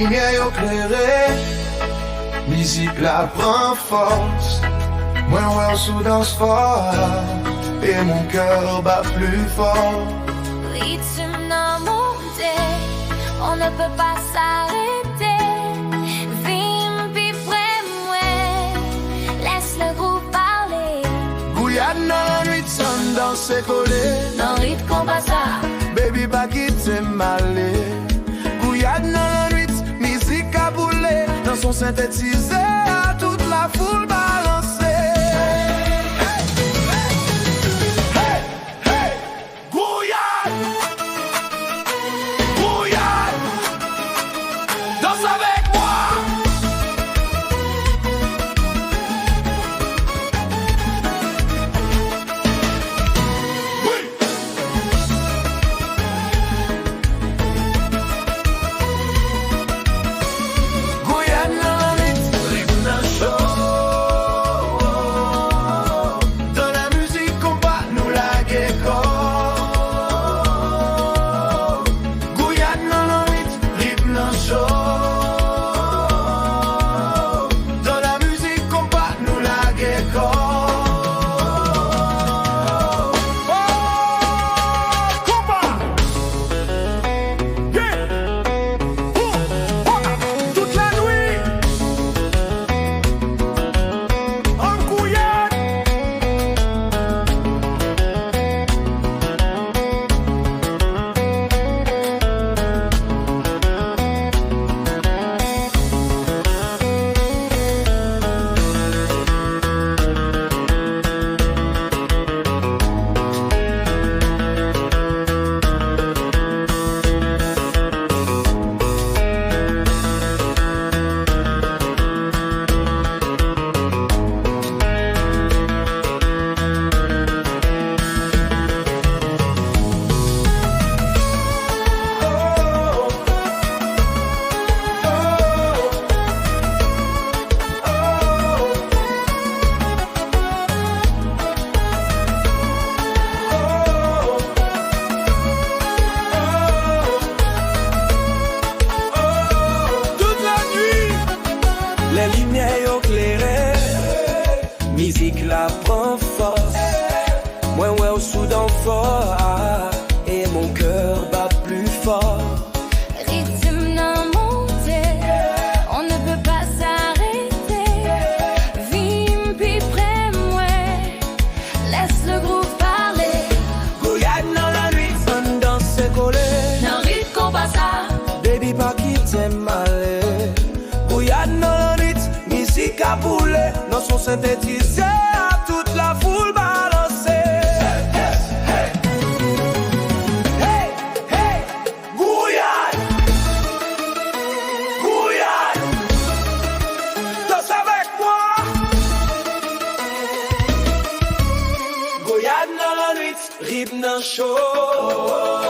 lumière éclairée, musique la prend force. Moi ouais sous danse fort et mon cœur bat plus fort. Ritm nan modèn, on ne peut pas s'arrêter. Vim pi près moi, laisse le groupe parler. Gouyad nan Lannuit, son danse collé. Nan Night Kompa Baby pas quitter malé. Gouyad nan Lannuit, musique à bouler. Dans son synthétisé à toute la foule balancée. Hey, hey, Gouyad, Gouyad, danse avec moi. Oui. Gouyad nan Lannuit, ritm nan chaud. Dans la musique kompa nous la corps. Gouyad nan Lannuit, ritm nan chaud. Dans la musique kompa nous la corps. Oh, kompa. Yeah. Toute la nuit. En Gouyad. Toute la nuit, les lumières éclairées, musique la prend force. Moi ouais au soudan fort et mon cœur bat plus fort. Ritm nan modèn, on ne peut pas s'arrêter. Vim pi près moi, laisse le groupe parler. Gouyad nan Lannuit, on danse collé. Nan Night Kompa Baby pas quitter malé. Gouyad nan Lannuit, musique à bouler. Dans son synthétisé à toute la foule balancée. Hey, hey, Gouyad, Gouyad, danse avec moi. Gouyad nan Lannuit, rythme nan chaud.